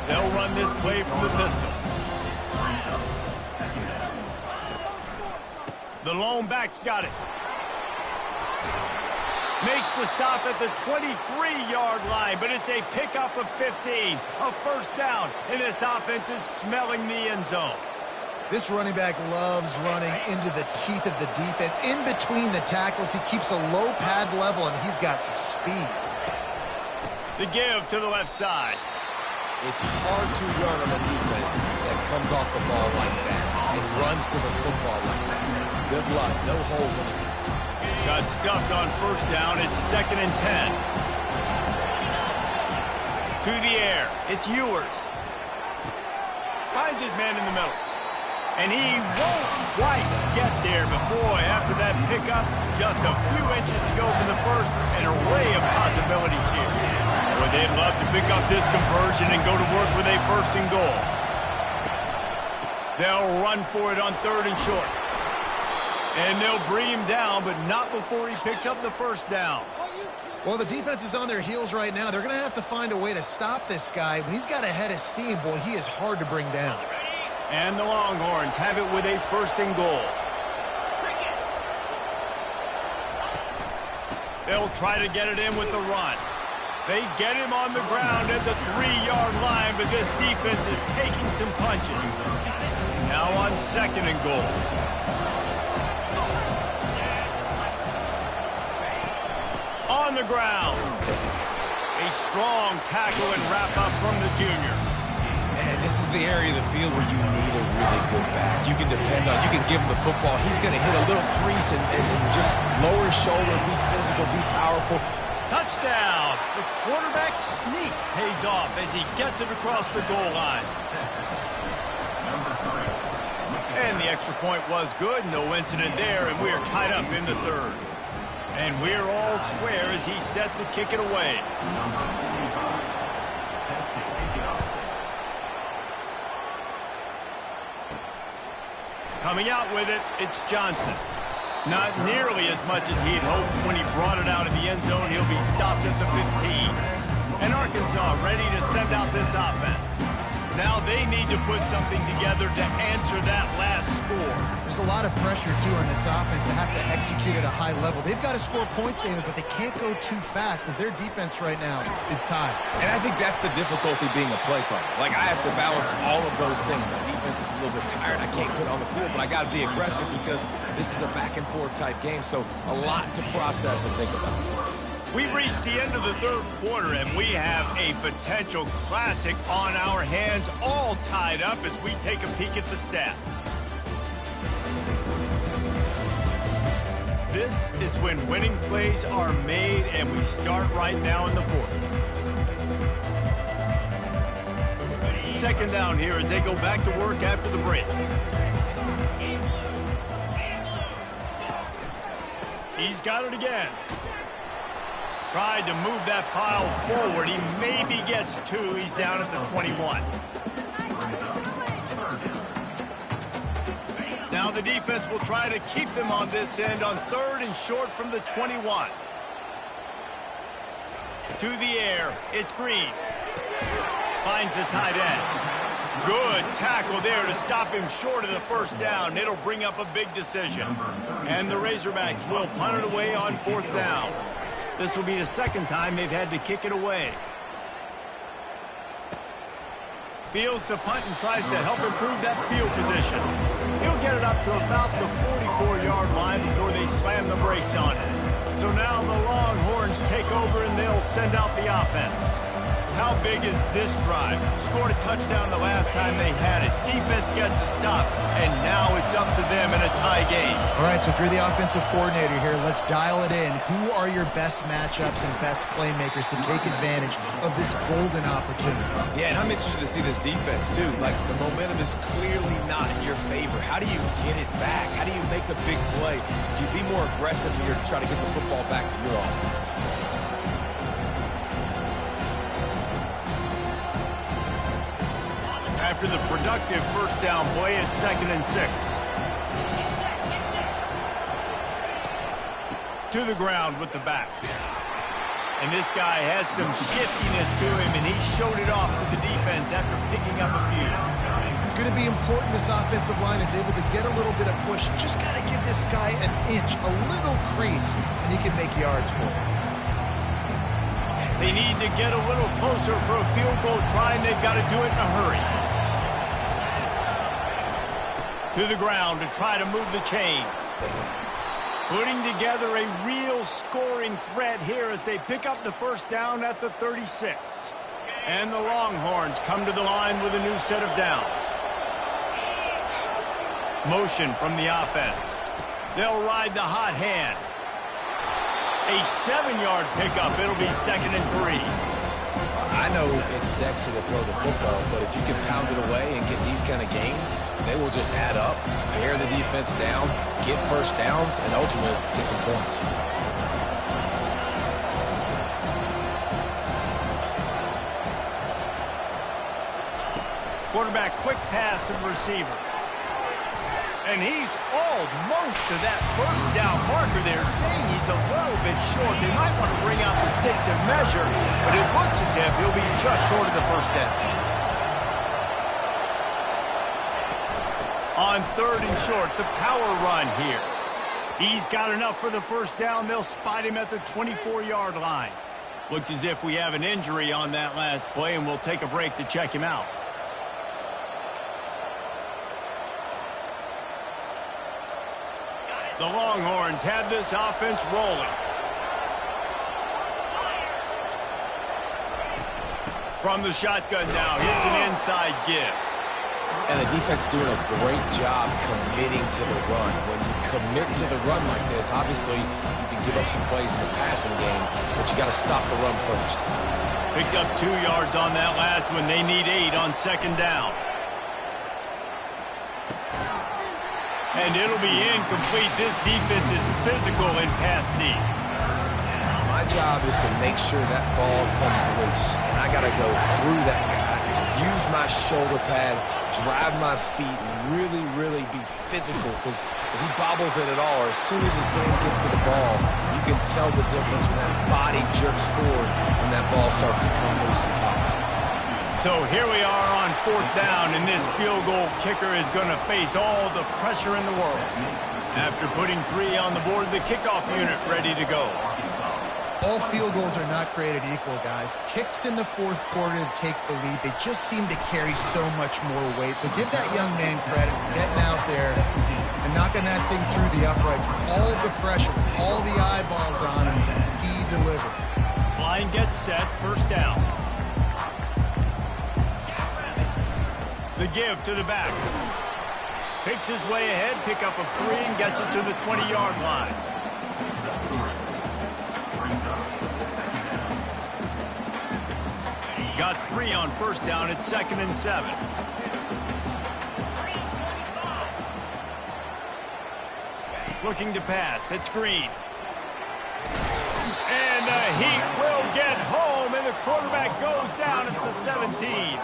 They'll run this play from the pistol. The lone back's got it. Makes the stop at the 23-yard line, but it's a pickup of 15. A first down, and this offense is smelling the end zone. This running back loves running into the teeth of the defense. In between the tackles, he keeps a low pad level, and he's got some speed. The give to the left side. It's hard to run on a defense that comes off the ball like that and runs to the football like that. Good luck. No holes in it. Got stuffed on first down. It's 2nd and 10. To the air. It's Ewers. Finds his man in the middle. And he won't quite get there. But, boy, after that pickup, just a few inches to go for the first. An array of possibilities here. Boy, they'd love to pick up this conversion and go to work with a 1st and goal. They'll run for it on 3rd and short. And they'll bring him down, but not before he picks up the first down. Well, the defense is on their heels right now. They're going to have to find a way to stop this guy. When he's got a head of steam, boy, he is hard to bring down. And the Longhorns have it with a 1st and goal. They'll try to get it in with the run. They get him on the ground at the 3-yard line, but this defense is taking some punches. Now on 2nd and goal. On the ground. A strong tackle and wrap-up from the junior. And this is the area of the field where you need a really good back. You can depend on, you can give him the football. He's going to hit a little crease and just lower his shoulder, be physical, be powerful. Touchdown. The quarterback sneak pays off as he gets it across the goal line. And the extra point was good. No incident there, and we are tied up in the 3rd. And we're all square as he's set to kick it away. Coming out with it, it's Johnson. Not nearly as much as he'd hoped when he brought it out of the end zone. He'll be stopped at the 15. And Arkansas ready to send out this offense. Now they need to put something together to answer that last score. There's a lot of pressure, too, on this offense to have to execute at a high level. They've got to score points, David, but they can't go too fast because their defense right now is tied. And I think that's the difficulty being a play caller. Like, I have to balance all of those things. My defense is a little bit tired. I can't put it on the field, but I got to be aggressive because this is a back-and-forth type game, so a lot to process and think about. We've reached the end of the 3rd quarter, and we have a potential classic on our hands, all tied up as we take a peek at the stats. This is when winning plays are made, and we start right now in the 4th. 2nd down here as they go back to work after the break. He's got it again. Tried to move that pile forward. He maybe gets 2. He's down at the 21. Now the defense will try to keep them on this end on 3rd and short from the 21. To the air. It's Green. Finds the tight end. Good tackle there to stop him short of the first down. It'll bring up a big decision. And the Razorbacks will punt it away on 4th down. This will be the 2nd time they've had to kick it away. Fields to punt and tries to help improve that field position. He'll get it up to about the 44-yard line before they slam the brakes on it. So now the Longhorns take over and they'll send out the offense. How big is this drive? Scored a touchdown the last time they had it. Defense gets a stop, and now it's up to them in a tie game. All right, so if you're the offensive coordinator here, let's dial it in. Who are your best matchups and best playmakers to take advantage of this golden opportunity? Yeah, and I'm interested to see this defense, too. Like, the momentum is clearly not in your favor. How do you get it back? How do you make a big play? Do you be more aggressive here to try to get the football back to your offense? After the productive first down play, it's 2nd and 6. To the ground with the back. And this guy has some shiftiness to him, and he showed it off to the defense after picking up a few. It's going to be important this offensive line is able to get a little bit of push. Just got to give this guy an inch, a little crease, and he can make yards for it. They need to get a little closer for a field goal try, and they've got to do it in a hurry. To the ground to try to move the chains. Putting together a real scoring threat here as they pick up the first down at the 36. And the Longhorns come to the line with a new set of downs. Motion from the offense. They'll ride the hot hand. A 7-yard pickup. It'll be 2nd and 3. I know it's sexy to throw the football, but if you can pound it away and get these kind of gains, they will just add up, wear the defense down, get first downs, and ultimately get some points. Quarterback quick pass to the receiver. And he's almost to that first down marker there, saying he's a little bit short. They might want to bring out the sticks and measure, but it looks as if he'll be just short of the first down. On 3rd and short, the power run here. He's got enough for the first down. They'll spot him at the 24-yard line. Looks as if we have an injury on that last play, and we'll take a break to check him out. The Longhorns have this offense rolling. From the shotgun now, here's an inside give. And the defense doing a great job committing to the run. When you commit to the run like this, obviously you can give up some plays in the passing game, but you got to stop the run first. Picked up 2 yards on that last one. They need 8 on 2nd down. And it'll be incomplete. This defense is physical in pass deep. My job is to make sure that ball comes loose. And I got to go through that guy, use my shoulder pad, drive my feet, and really be physical. Because if he bobbles it at all, or as soon as his hand gets to the ball, you can tell the difference when that body jerks forward when that ball starts to come loose and pop. So here we are on 4th down, and this field goal kicker is going to face all the pressure in the world. After putting 3 on the board, the kickoff unit ready to go. All field goals are not created equal, guys. Kicks in the 4th quarter to take the lead. They just seem to carry so much more weight. So give that young man credit for getting out there and knocking that thing through the uprights. All of the pressure, all the eyeballs on him, he delivered. Line gets set, first down. The give to the back. Picks his way ahead, pick up of 3, and gets it to the 20-yard line. Got 3 on first down at 2nd and 7. Looking to pass. It's Green. And the Heat will get home, and the quarterback goes down at the 17.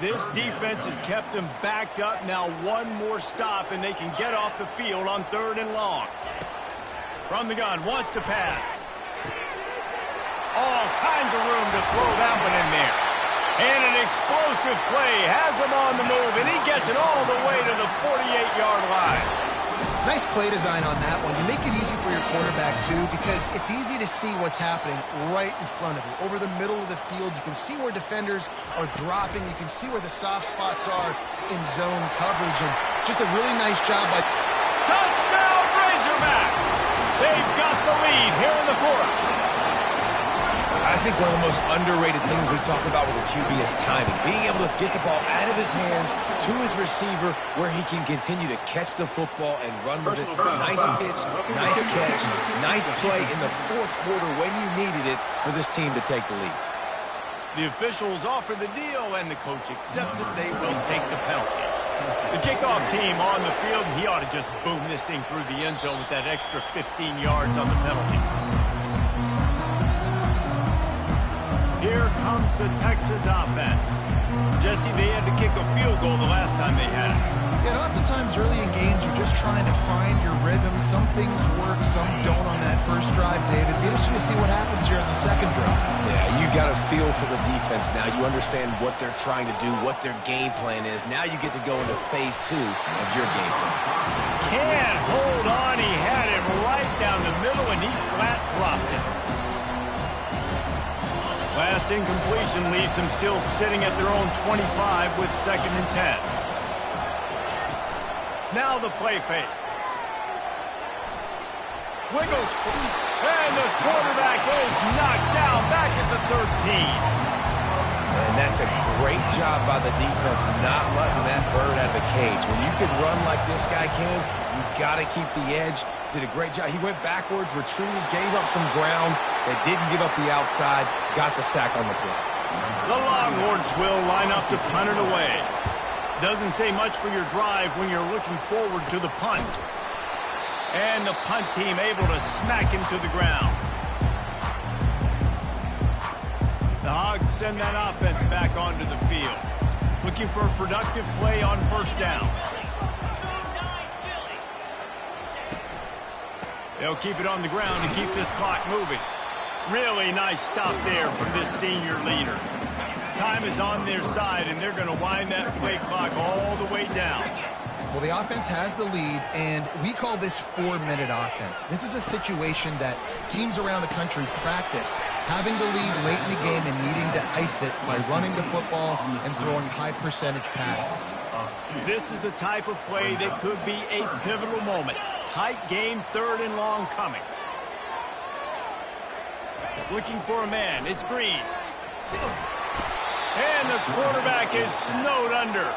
This defense has kept them backed up. Now 1 more stop, and they can get off the field on 3rd and long. From the gun, wants to pass. All kinds of room to throw that one in there. And an explosive play has him on the move, and he gets it all the way to the 48-yard line. Nice play design on that one. You make it easy for your quarterback, too, because it's easy to see what's happening right in front of you. Over the middle of the field, you can see where defenders are dropping. You can see where the soft spots are in zone coverage. And just a really nice job by... Touchdown, Razorbacks! They've got the lead here in the 4th. I think one of the most underrated things we talk about with a QB is timing. Being able to get the ball out of his hands to his receiver where he can continue to catch the football and run with it. Nice pitch, nice catch, nice play in the 4th quarter when you needed it for this team to take the lead. The officials offer the deal, and the coach accepts it. They will take the penalty. The kickoff team on the field, he ought to just boom this thing through the end zone with that extra 15 yards on the penalty. Here comes the Texas offense. Jesse, they had to kick a field goal the last time they had it. And oftentimes early in games, you're just trying to find your rhythm. Some things work, some don't on that first drive, David. Be interesting to see what happens here on the second drive. Yeah, you got a feel for the defense now. You understand what they're trying to do, what their game plan is. Now you get to go into phase 2 of your game plan. Can't hold on. He had it right down the middle, and he flat dropped it. Last incompletion leaves them still sitting at their own 25 with 2nd and 10. Now the play fake. Wiggles, and the quarterback is knocked down back at the 13. And that's a great job by the defense not letting that bird out of the cage. When you can run like this guy can, you've got to keep the edge. Did a great job. He went backwards, retreated, gave up some ground that didn't give up the outside, got the sack on the play. The Longhorns will line up to punt it away. Doesn't say much for your drive when you're looking forward to the punt. And the punt team able to smack him to the ground. The Hogs send that offense back onto the field. Looking for a productive play on first down. They'll keep it on the ground to keep this clock moving. Really nice stop there from this senior leader. Time is on their side, and they're going to wind that play clock all the way down. Well, the offense has the lead, and we call this 4-minute offense. This is a situation that teams around the country practice, having the lead late in the game and needing to ice it by running the football and throwing high-percentage passes. This is the type of play that could be a pivotal moment. Tight game, 3rd and long coming. Looking for a man. It's Green. And the quarterback is snowed under.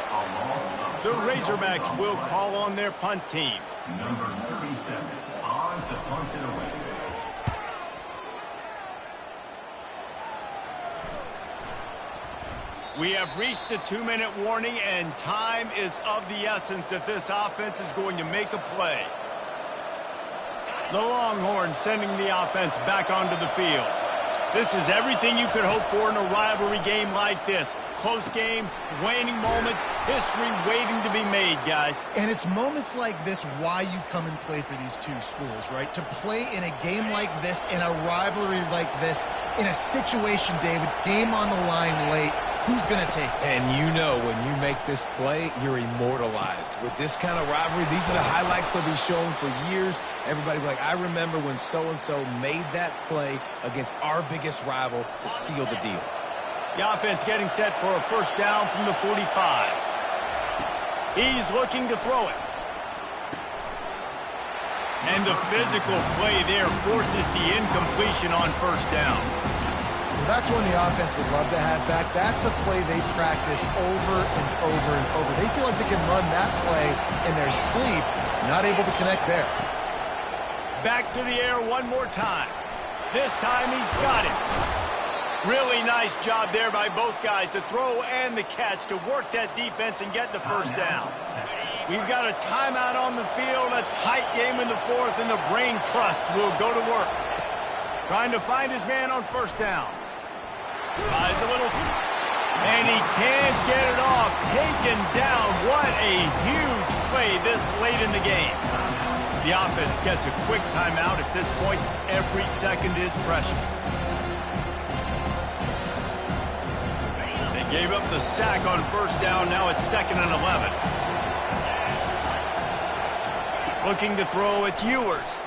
The Razorbacks will call on their punt team. Number 37, on to punt it away. We have reached the 2-minute warning, and time is of the essence if this offense is going to make a play. The Longhorns sending the offense back onto the field. This is everything you could hope for in a rivalry game like this. Close game, waning moments, history waiting to be made, guys. And it's moments like this why you come and play for these two schools, right? To play in a game like this, in a rivalry like this, in a situation, David, game on the line late, who's going to take it? And you know when you make this play, you're immortalized. With this kind of rivalry, these are the highlights they'll be showing for years. Everybody will be like, I remember when so-and-so made that play against our biggest rival to seal the deal. The offense getting set for a first down from the 45. He's looking to throw it. And the physical play there forces the incompletion on first down. That's when the offense would love to have back. That's a play they practice over and over and over. They feel like they can run that play in their sleep, not able to connect there. Back to the air one more time. This time he's got it. Really nice job there by both guys to throw and the catch to work that defense and get the first down. We've got a timeout on the field, a tight game in the 4th, and the brain trust will go to work. Trying to find his man on first down. Tries a little, and he can't get it off. Taken down. What a huge play this late in the game. The offense gets a quick timeout. At this point, every second is precious. They gave up the sack on first down. Now it's 2nd and 11. Looking to throw, it's Ewers.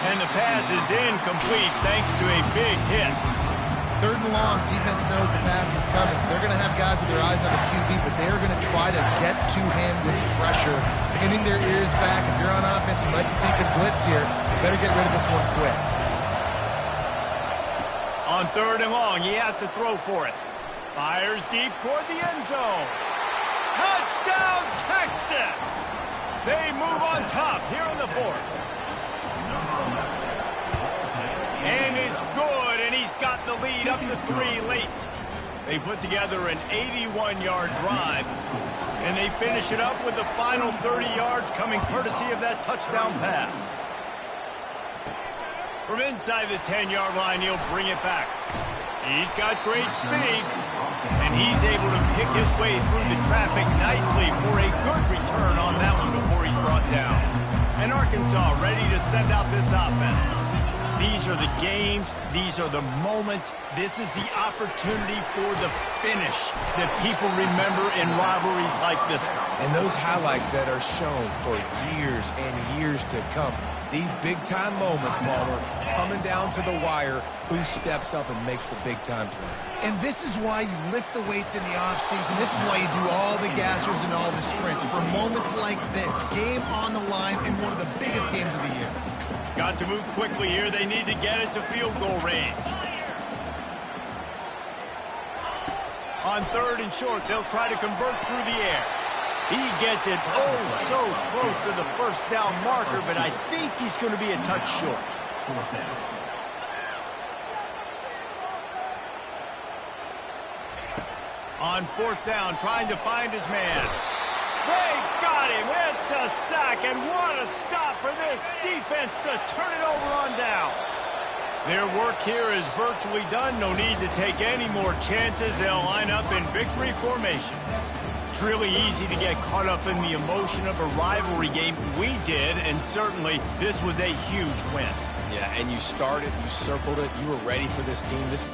And the pass is incomplete thanks to a big hit. 3rd and long, defense knows the pass is coming, so they're going to have guys with their eyes on the QB, but they're going to try to get to him with pressure, pinning their ears back. If you're on offense, you might be thinking blitz here. You better get rid of this one quick. On 3rd and long, he has to throw for it. Fires deep toward the end zone. Touchdown, Texas! They move on top here in the 4th. And it's good, and he's got the lead up to 3 late. They put together an 81-yard drive, and they finish it up with the final 30 yards coming courtesy of that touchdown pass. From inside the 10-yard line, he'll bring it back. He's got great speed, and he's able to pick his way through the traffic nicely for a good return on that one before he's brought down. And Arkansas ready to send out this offense. These are the games. These are the moments. This is the opportunity for the finish that people remember in rivalries like this one. And those highlights that are shown for years and years to come. These big-time moments, Palmer, coming down to the wire, who steps up and makes the big-time play. And this is why you lift the weights in the offseason. This is why you do all the gassers and all the sprints for moments like this. Game on the line in one of the biggest games of the year. Got to move quickly here. They need to get it to field goal range. On 3rd and short, they'll try to convert through the air. He gets it oh so close to the first down marker, but I think he's going to be a touch short. On 4th down, trying to find his man. They got him. It's a sack, and what a stop for this defense to turn it over on downs. Their work here is virtually done. No need to take any more chances. They'll line up in victory formation. It's really easy to get caught up in the emotion of a rivalry game. We did, and certainly this was a huge win. Yeah, and you started, you circled it, you were ready for this team. This